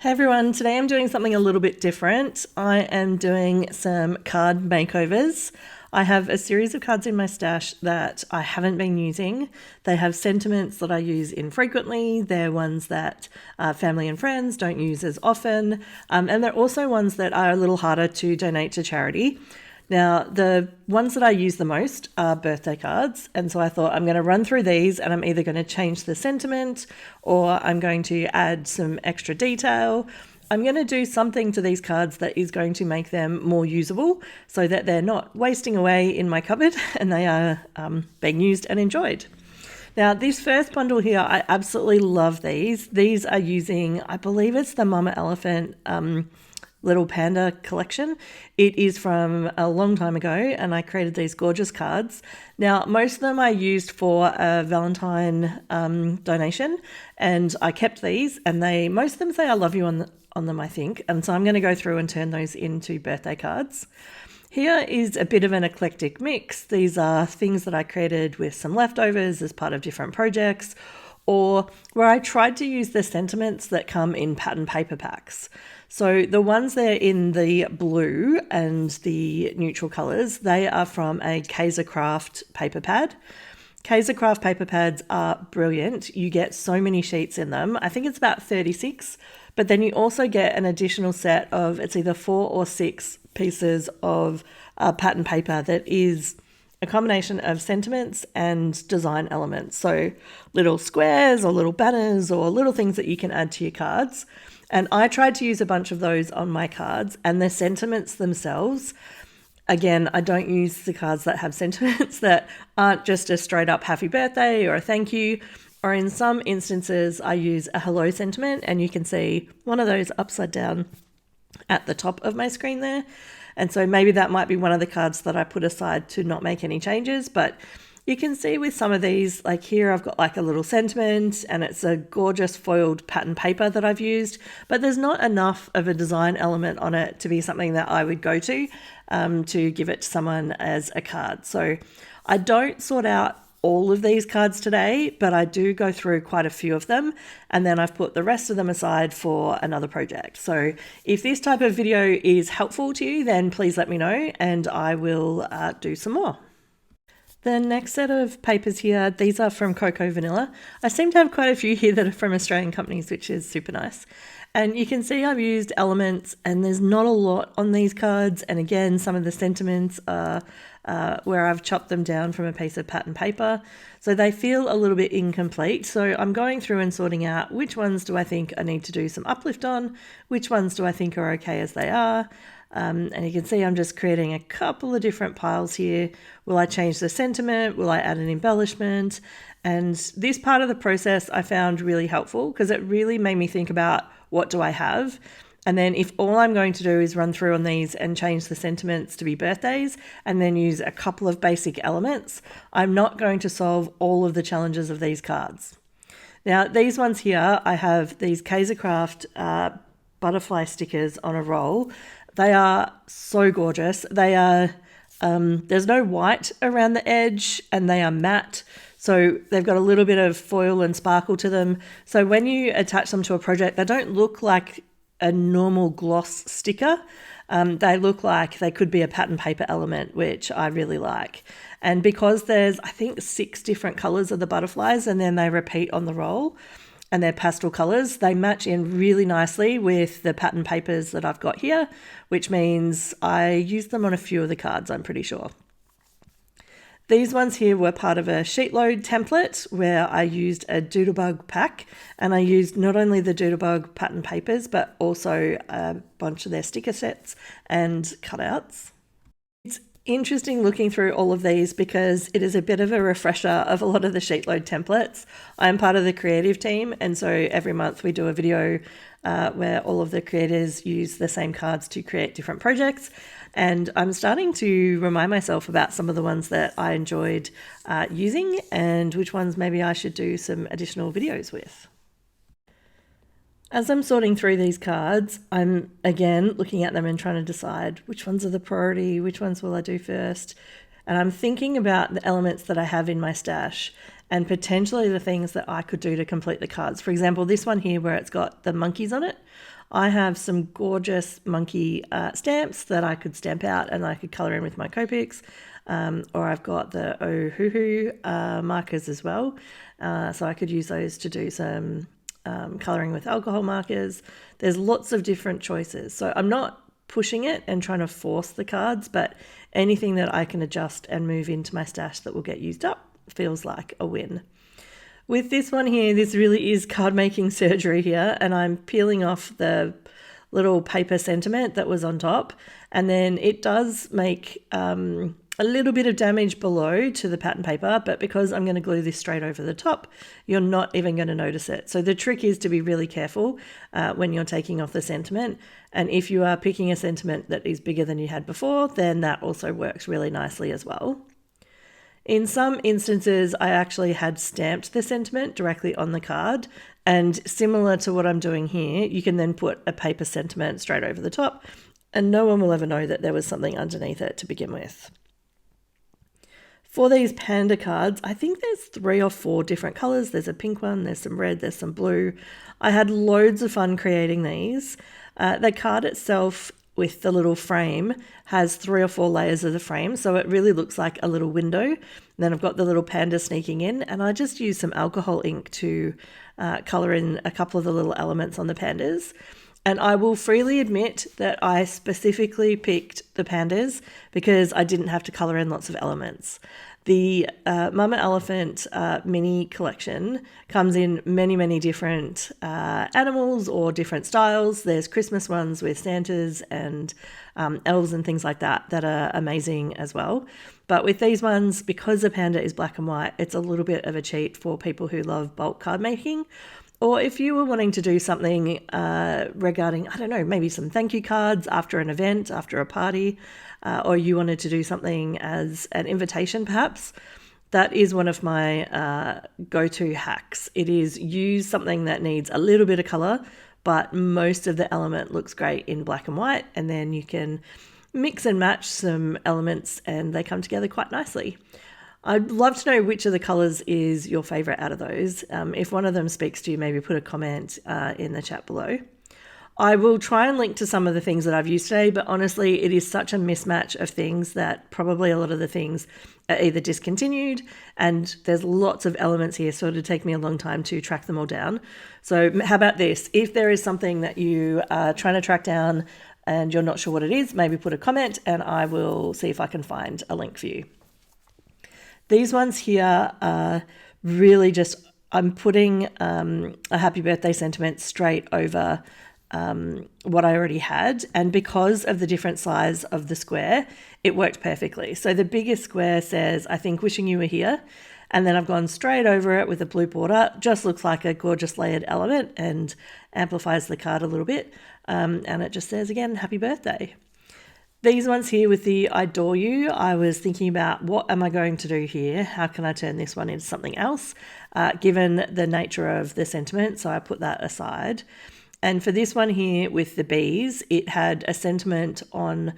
Hey everyone, today I'm doing something a little bit different. I am doing some card makeovers. I have a series of cards in my stash that I haven't been using. They have sentiments that I use infrequently. They're ones that family and friends don't use as often. And they're also ones that are a little harder to donate to charity. Now, the ones that I use the most are birthday cards. And so I thought I'm going to run through these and I'm either going to change the sentiment or I'm going to add some extra detail. I'm going to do something to these cards that is going to make them more usable so that they're not wasting away in my cupboard and they are being used and enjoyed. Now, this first bundle here, I absolutely love these. These are using, I believe it's the Mama Elephant Little Panda collection. It is from a long time ago and I created these gorgeous cards. Now, most of them I used for a Valentine donation and I kept these and most of them say I love you on them, I think. And so I'm going to go through and turn those into birthday cards. Here is a bit of an eclectic mix. These are things that I created with some leftovers as part of different projects, or where I tried to use the sentiments that come in pattern paper packs. So the ones there in the blue and the neutral colors, they are from a Kaiser Craft paper pad. Kaiser Craft paper pads are brilliant. You get so many sheets in them. I think it's about 36, but then you also get an additional set of, it's either 4 or 6 pieces of pattern paper that is a combination of sentiments and design elements. So little squares or little banners or little things that you can add to your cards. And I tried to use a bunch of those on my cards, and the sentiments themselves, again, I don't use the cards that have sentiments that aren't just a straight up happy birthday or a thank you, or in some instances I use a hello sentiment, and you can see one of those upside down at the top of my screen there. And so maybe that might be one of the cards that I put aside to not make any changes, but you can see with some of these, like here I've got like a little sentiment and it's a gorgeous foiled pattern paper that I've used, but there's not enough of a design element on it to be something that I would go to give it to someone as a card. So I don't sort out all of these cards today, but I do go through quite a few of them, and then I've put the rest of them aside for another project. So if this type of video is helpful to you, then please let me know and I will do some more. The next set of papers here, these are from Cocoa Vanilla. I seem to have quite a few here that are from Australian companies, which is super nice. And you can see I've used elements and there's not a lot on these cards. And again, some of the sentiments are where I've chopped them down from a piece of pattern paper. So they feel a little bit incomplete. So I'm going through and sorting out which ones do I think I need to do some uplift on, which ones do I think are okay as they are. And you can see I'm just creating a couple of different piles here. Will I change the sentiment? Will I add an embellishment? And this part of the process I found really helpful because it really made me think about what do I have? And then if all I'm going to do is run through on these and change the sentiments to be birthdays and then use a couple of basic elements, I'm not going to solve all of the challenges of these cards. Now, these ones here, I have these Kaiser Craft butterfly stickers on a roll. They are so gorgeous. They are, there's no white around the edge and they are matte. So they've got a little bit of foil and sparkle to them. So when you attach them to a project, they don't look like a normal gloss sticker. They look like they could be a pattern paper element, which I really like. And because there's, I think, 6 different colors of the butterflies and then they repeat on the roll, and they're pastel colors, they match in really nicely with the pattern papers that I've got here, which means I used them on a few of the cards, I'm pretty sure. These ones here were part of a sheet load template where I used a Doodlebug pack, and I used not only the Doodlebug pattern papers, but also a bunch of their sticker sets and cutouts. It's interesting looking through all of these because it is a bit of a refresher of a lot of the sheet load templates. I'm part of the creative team, and so every month we do a video where all of the creators use the same cards to create different projects. And I'm starting to remind myself about some of the ones that I enjoyed using and which ones maybe I should do some additional videos with. As I'm sorting through these cards, I'm again looking at them and trying to decide which ones are the priority, which ones will I do first. And I'm thinking about the elements that I have in my stash and potentially the things that I could do to complete the cards. For example, this one here where it's got the monkeys on it, I have some gorgeous monkey stamps that I could stamp out and I could colour in with my Copics. Or I've got the Ohuhu markers as well. So I could use those to do some colouring with alcohol markers. There's lots of different choices. So I'm not pushing it and trying to force the cards, but anything that I can adjust and move into my stash that will get used up feels like a win. With this one here, this really is card making surgery here, and I'm peeling off the little paper sentiment that was on top, and then it does make a little bit of damage below to the pattern paper, but because I'm going to glue this straight over the top, you're not even going to notice it. So the trick is to be really careful when you're taking off the sentiment, and if you are picking a sentiment that is bigger than you had before, then that also works really nicely as well. In some instances, I actually had stamped the sentiment directly on the card, and similar to what I'm doing here, you can then put a paper sentiment straight over the top, and no one will ever know that there was something underneath it to begin with. For these panda cards, I think there's 3 or 4 different colours. There's a pink one, there's some red, there's some blue. I had loads of fun creating these. The card itself with the little frame has 3 or 4 layers of the frame, so it really looks like a little window. And then I've got the little panda sneaking in, and I just used some alcohol ink to colour in a couple of the little elements on the pandas. And I will freely admit that I specifically picked the pandas because I didn't have to colour in lots of elements. The Mama Elephant mini collection comes in many, many different animals or different styles. There's Christmas ones with Santas and elves and things like that that are amazing as well. But with these ones, because the panda is black and white, it's a little bit of a cheat for people who love bulk card making. Or if you were wanting to do something regarding, I don't know, maybe some thank you cards after an event, after a party, or you wanted to do something as an invitation perhaps, that is one of my go-to hacks. It is use something that needs a little bit of colour, but most of the element looks great in black and white, and then you can mix and match some elements and they come together quite nicely. I'd love to know which of the colours is your favourite out of those. If one of them speaks to you, maybe put a comment in the chat below. I will try and link to some of the things that I've used today, but honestly, it is such a mismatch of things that probably a lot of the things are either discontinued, and there's lots of elements here, so it'll take me a long time to track them all down. So how about this? If there is something that you are trying to track down and you're not sure what it is, maybe put a comment and I will see if I can find a link for you. These ones here are really just, I'm putting a happy birthday sentiment straight over what I already had. And because of the different size of the square, it worked perfectly. So the biggest square says, I think wishing you were here. And then I've gone straight over it with a blue border. Just looks like a gorgeous layered element and amplifies the card a little bit. And it just says again, happy birthday. These ones here with the I adore you, I was thinking about what am I going to do here? How can I turn this one into something else, given the nature of the sentiment? So I put that aside. And for this one here with the bees, it had a sentiment on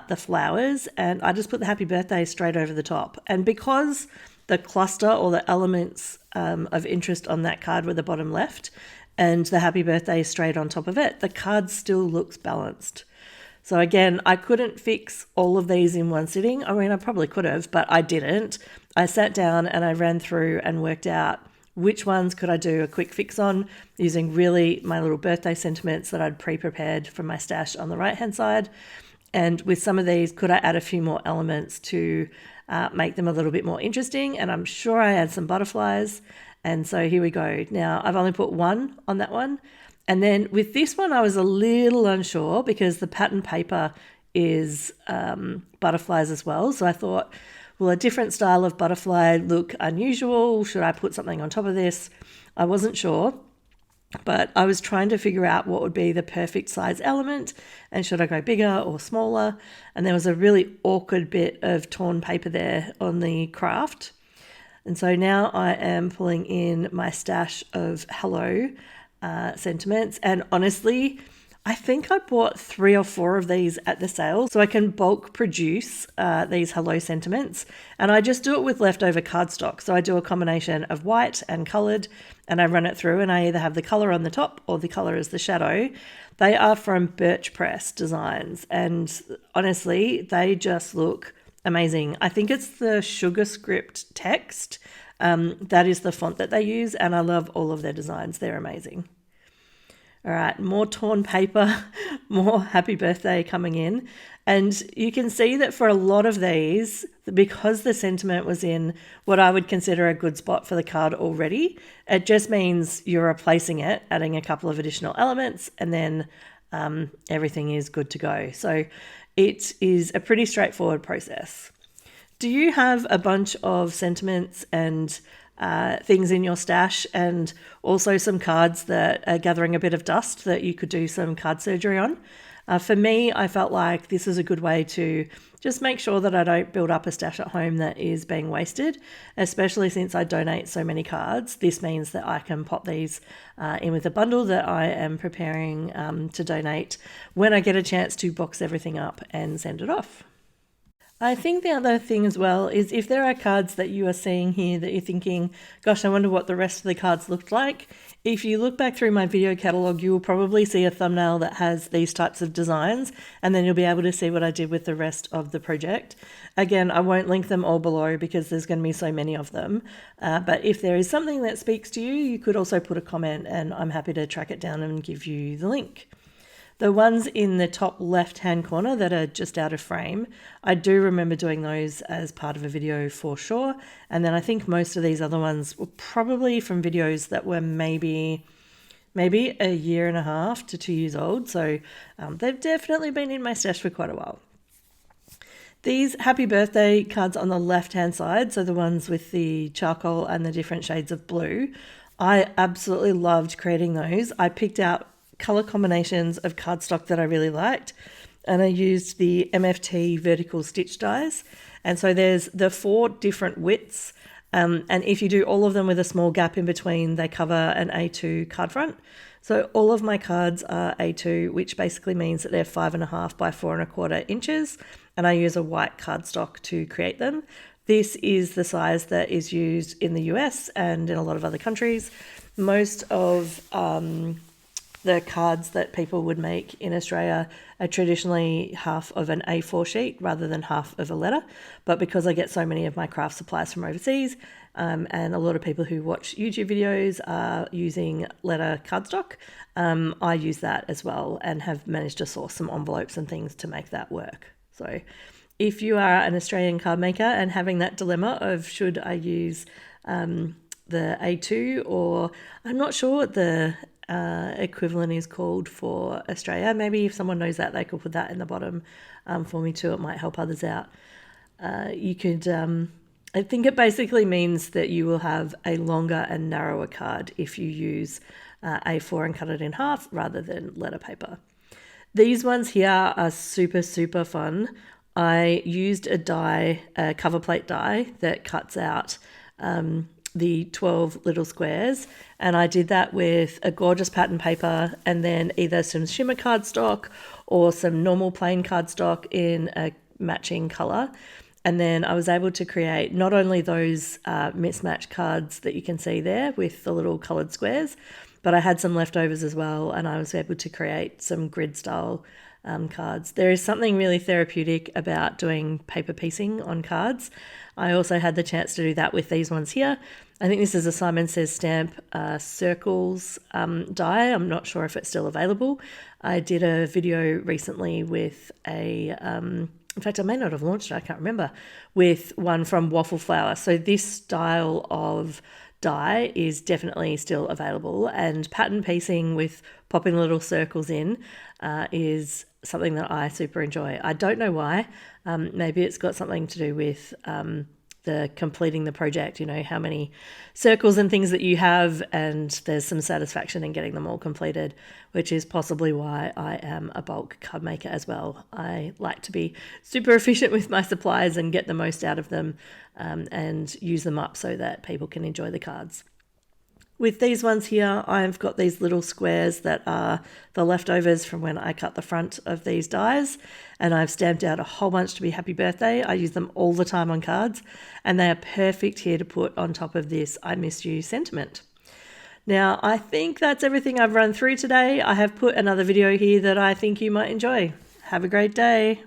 the flowers, and I just put the happy birthday straight over the top. And because the cluster or the elements of interest on that card were the bottom left and the happy birthday straight on top of it, the card still looks balanced. So again, I couldn't fix all of these in one sitting. I mean, I probably could have, but I didn't. I sat down and I ran through and worked out which ones could I do a quick fix on using really my little birthday sentiments that I'd pre-prepared from my stash on the right-hand side. And with some of these, could I add a few more elements to make them a little bit more interesting? And I'm sure I had some butterflies. And so here we go. Now, I've only put one on that one. And then with this one, I was a little unsure because the pattern paper is butterflies as well. So I thought, will a different style of butterfly look unusual? Should I put something on top of this? I wasn't sure, but I was trying to figure out what would be the perfect size element and should I go bigger or smaller? And there was a really awkward bit of torn paper there on the craft. And so now I am pulling in my stash of hello sentiments, and honestly I think I bought 3 or 4 of these at the sale, so I can bulk produce these hello sentiments, and I just do it with leftover cardstock. So I do a combination of white and coloured, and I run it through, and I either have the colour on the top or the colour as the shadow. They are from Birch Press Designs, and honestly, they just look amazing. I think it's the Sugar Script text. That is the font that they use, and I love all of their designs. They're amazing. All right, more torn paper, more happy birthday coming in. And you can see that for a lot of these, because the sentiment was in what I would consider a good spot for the card already, it just means you're replacing it, adding a couple of additional elements, and then everything is good to go. So it is a pretty straightforward process. Do you have a bunch of sentiments and things in your stash, and also some cards that are gathering a bit of dust that you could do some card surgery on? For me, I felt like this is a good way to just make sure that I don't build up a stash at home that is being wasted, especially since I donate so many cards. This means that I can pop these in with a bundle that I am preparing to donate when I get a chance to box everything up and send it off. I think the other thing as well is if there are cards that you are seeing here that you're thinking, gosh, I wonder what the rest of the cards looked like. If you look back through my video catalog, you will probably see a thumbnail that has these types of designs, and then you'll be able to see what I did with the rest of the project. Again, I won't link them all below because there's going to be so many of them. But if there is something that speaks to you, you could also put a comment and I'm happy to track it down and give you the link. The ones in the top left-hand corner that are just out of frame, I do remember doing those as part of a video for sure. And then I think most of these other ones were probably from videos that were maybe a year and a half to 2 years old. So they've definitely been in my stash for quite a while. These happy birthday cards on the left-hand side, so the ones with the charcoal and the different shades of blue, I absolutely loved creating those. I picked out color combinations of cardstock that I really liked, and I used the MFT vertical stitch dies, and so there's the 4 different widths, and if you do all of them with a small gap in between, they cover an A2 card front. So all of my cards are A2, which basically means that they're 5.5 by 4.25 inches, and I use a white cardstock to create them. This is the size that is used in the US and in a lot of other countries. Most of the cards that people would make in Australia are traditionally half of an A4 sheet rather than half of a letter. But because I get so many of my craft supplies from overseas, and a lot of people who watch YouTube videos are using letter cardstock, I use that as well and have managed to source some envelopes and things to make that work. So if you are an Australian card maker and having that dilemma of should I use the A2, or I'm not sure what the equivalent is called for Australia. Maybe if someone knows that, they could put that in the bottom for me too. It might help others out. You could, I think it basically means that you will have a longer and narrower card if you use A4 and cut it in half rather than letter paper. These ones here are super, super fun. I used a die, a cover plate die that cuts out the 12 little squares, and I did that with a gorgeous pattern paper and then either some shimmer cardstock or some normal plain cardstock in a matching color. And then I was able to create not only those mismatched cards that you can see there with the little colored squares, but I had some leftovers as well, and I was able to create some grid style cards. There is something really therapeutic about doing paper piecing on cards. I also had the chance to do that with these ones here. I think this is a Simon Says Stamp circles die. I'm not sure if it's still available. I did a video recently with in fact, I may not have launched it, I can't remember, with one from Waffle Flower. So this style of die is definitely still available, and pattern piecing with popping little circles in is something that I super enjoy. I don't know why. Maybe it's got something to do with the completing the project, you know, how many circles and things that you have, and there's some satisfaction in getting them all completed, which is possibly why I am a bulk card maker as well. I like to be super efficient with my supplies and get the most out of them and use them up so that people can enjoy the cards. With these ones here, I've got these little squares that are the leftovers from when I cut the front of these dies, and I've stamped out a whole bunch to be happy birthday. I use them all the time on cards, and they are perfect here to put on top of this I miss you sentiment. Now, I think that's everything I've run through today. I have put another video here that I think you might enjoy. Have a great day.